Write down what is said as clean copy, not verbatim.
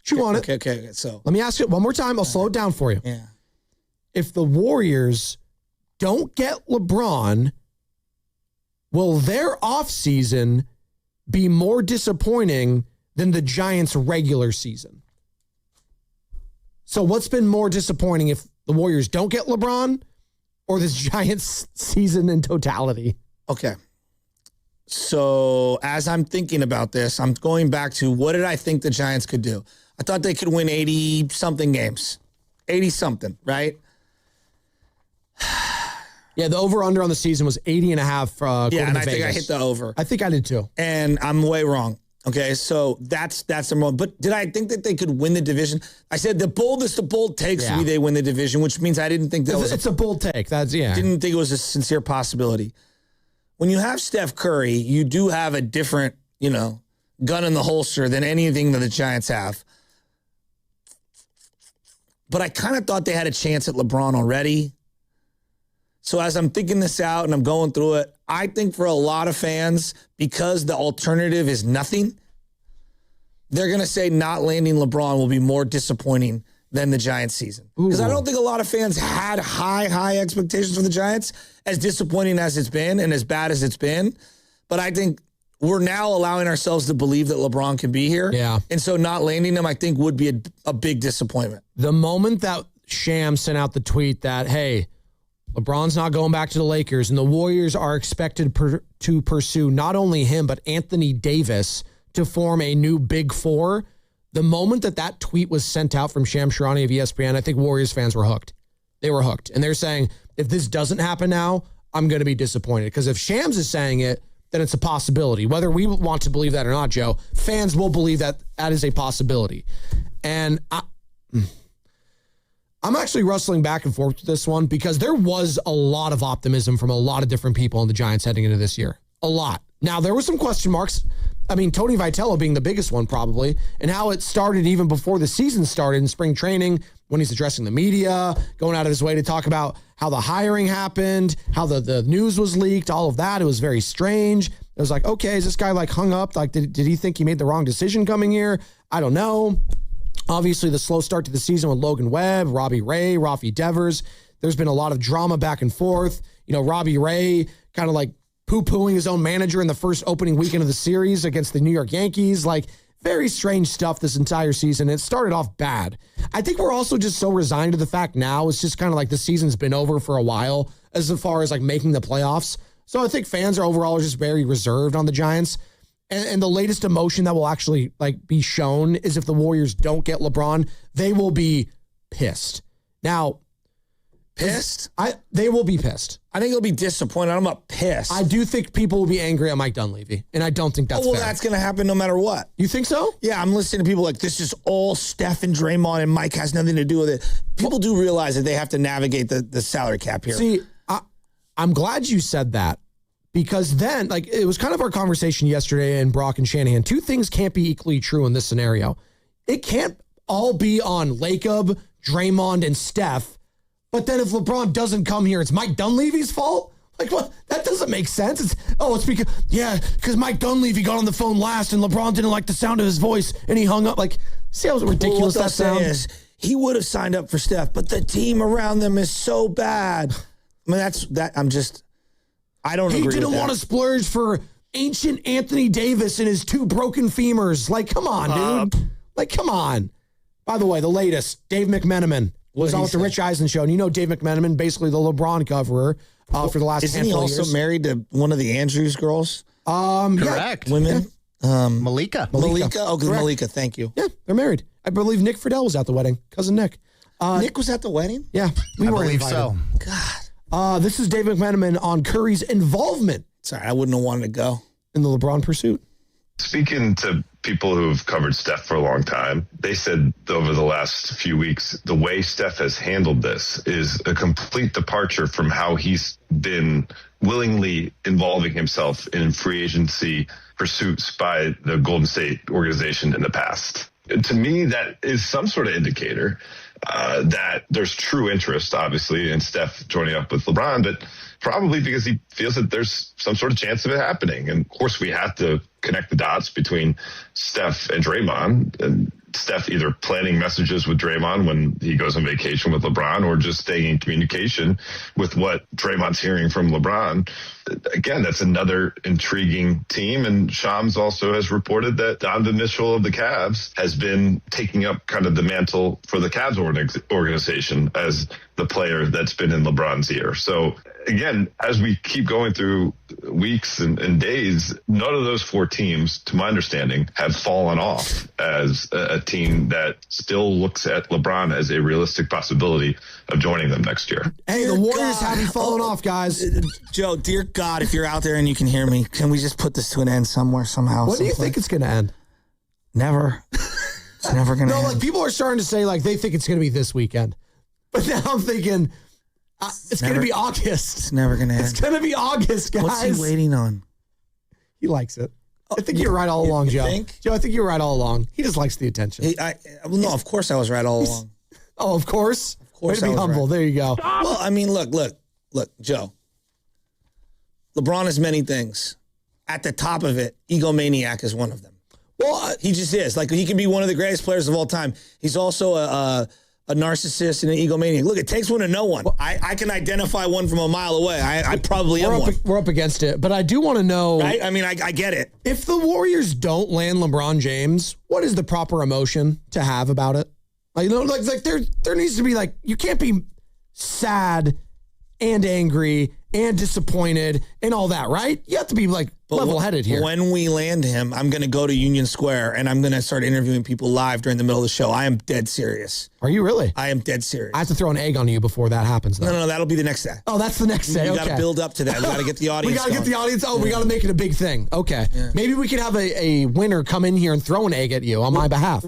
Chew on it. Okay. So let me ask it one more time. I'll slow it down for you. Yeah. If the Warriors don't get LeBron, will their offseason be more disappointing than the Giants' regular season? So what's been more disappointing, if the Warriors don't get LeBron or this Giants season in totality? Okay. So as I'm thinking about this, I'm going back to what did I think the Giants could do? I thought they could win 80-something games. 80-something, right? Yeah, the over-under on the season was 80.5. Yeah, and I think I hit the over. I think I did too. And I'm way wrong. Okay, so that's the moment. But did I think that they could win the division? I said the boldest of bold takes to me, they win the division, which means I didn't think that was it's a bold take. Didn't think it was a sincere possibility. When you have Steph Curry, you do have a different, gun in the holster than anything that the Giants have. But I kind of thought they had a chance at LeBron already. So as I'm thinking this out and I'm going through it, I think for a lot of fans, because the alternative is nothing, they're going to say not landing LeBron will be more disappointing than the Giants season. Because I don't think a lot of fans had high expectations for the Giants, as disappointing as it's been and as bad as it's been. But I think we're now allowing ourselves to believe that LeBron can be here. Yeah. And so not landing him, I think, would be a big disappointment. The moment that Shams sent out the tweet that, hey, LeBron's not going back to the Lakers, and the Warriors are expected to pursue not only him, but Anthony Davis to form a new Big Four. The moment that tweet was sent out from Shams Charania of ESPN, I think Warriors fans were hooked. They were hooked. And they're saying, if this doesn't happen now, I'm going to be disappointed. Because if Shams is saying it, then it's a possibility. Whether we want to believe that or not, Joe, fans will believe that is a possibility. And I'm actually wrestling back and forth with this one, because there was a lot of optimism from a lot of different people on the Giants heading into this year. A lot. Now, there were some question marks. I mean, Tony Vitello being the biggest one probably, and how it started even before the season started in spring training, when he's addressing the media, going out of his way to talk about how the hiring happened, how the news was leaked, all of that. It was very strange. It was like, okay, is this guy like hung up? Like, did he think he made the wrong decision coming here? I don't know. Obviously, the slow start to the season with Logan Webb, Robbie Ray, Rafael Devers. There's been a lot of drama back and forth. Robbie Ray kind of like poo-pooing his own manager in the first opening weekend of the series against the New York Yankees. Like, very strange stuff this entire season. It started off bad. I think we're also just so resigned to the fact now it's just kind of like the season's been over for a while as far as like making the playoffs. So I think fans are overall just very reserved on the Giants. And the latest emotion that will actually like be shown is if the Warriors don't get LeBron, they will be pissed. Now, pissed? They will be pissed. I think they'll be disappointed. I'm not pissed. I do think people will be angry at Mike Dunleavy, and I don't think that's fair. That's going to happen no matter what. You think so? Yeah, I'm listening to people like, this is all Steph and Draymond, and Mike has nothing to do with it. People do realize that they have to navigate the salary cap here. See, I'm glad you said that, because then, like, it was kind of our conversation yesterday in Brock and Shanahan. Two things can't be equally true in this scenario. It can't all be on Lacob, Draymond, and Steph. But then if LeBron doesn't come here, it's Mike Dunleavy's fault? Like, what? That doesn't make sense. It's because Mike Dunleavy got on the phone last and LeBron didn't like the sound of his voice and he hung up. Like, see how ridiculous that sounds? He would have signed up for Steph, but the team around them is so bad. I mean, I don't agree with that. He didn't want to splurge for ancient Anthony Davis and his two broken femurs. Like, come on, dude. Like, come on. By the way, the latest, Dave McMenamin was on with the Rich Eisen show. And you know Dave McMenamin, basically the LeBron coverer for the last handful of years. Isn't he also married to one of the Andrews girls? Correct. Yeah. Women? Yeah. Malika. Oh, good. Malika, thank you. Yeah, they're married. I believe Nick Friedel was at the wedding. Cousin Nick. Nick was at the wedding? Yeah. I believe so. God. This is Dave McMenamin on Curry's involvement. Sorry, I wouldn't have wanted to go. In the LeBron pursuit. Speaking to people who've covered Steph for a long time, they said over the last few weeks, the way Steph has handled this is a complete departure from how he's been willingly involving himself in free agency pursuits by the Golden State organization in the past. To me, that is some sort of indicator that there's true interest, obviously, in Steph joining up with LeBron, but probably because he feels that there's some sort of chance of it happening. And of course, we have to connect the dots between Steph and Draymond. And Steph either planning messages with Draymond when he goes on vacation with LeBron or just staying in communication with what Draymond's hearing from LeBron. Again, that's another intriguing team. And Shams also has reported that Donovan Mitchell of the Cavs has been taking up kind of the mantle for the Cavs organization as the player that's been in LeBron's ear. So again, as we keep going through weeks and days, none of those 4 teams, to my understanding, have fallen off as a team that still looks at LeBron as a realistic possibility of joining them next year. Hey, the Warriors haven't fallen off, guys. Joe, dear God, if you're out there and you can hear me, can we just put this to an end somewhere, somehow? When do you think it's going to end? Never. It's never going to end. No, like people are starting to say like they think it's going to be this weekend. But now I'm thinking it's going to be August. It's never going to end. It's going to be August, guys. What's he waiting on? He likes it. I think you're right all along, Joe. Think? Joe, I think you're right all along. He just likes the attention. No, of course I was right all along. Oh, of course. course Way to be humble. right. There you go. Well, I mean, look, Joe. LeBron is many things. At the top of it, egomaniac is one of them. Well, he just is. Like, he can be one of the greatest players of all time. He's also a narcissist and an egomaniac. Look, it takes one to know one. I can identify one from a mile away. I probably am one. We're up against it, but I do want to know. Right? I mean, I get it. If the Warriors don't land LeBron James, what is the proper emotion to have about it? Like, like there needs to be like, you can't be sad and angry and disappointed and all that, right? You have to be like level-headed here. When we land him, I'm going to go to Union Square and I'm going to start interviewing people live during the middle of the show. I am dead serious. Are you really? I am dead serious. I have to throw an egg on you before that happens, though. No, that'll be the next day. Oh, that's the next day. You Okay. got to build up to that. We got to get the audience. We got to get the audience. Oh, we got to make it a big thing. Okay. Yeah. Maybe we could have a winner come in here and throw an egg at you on my behalf.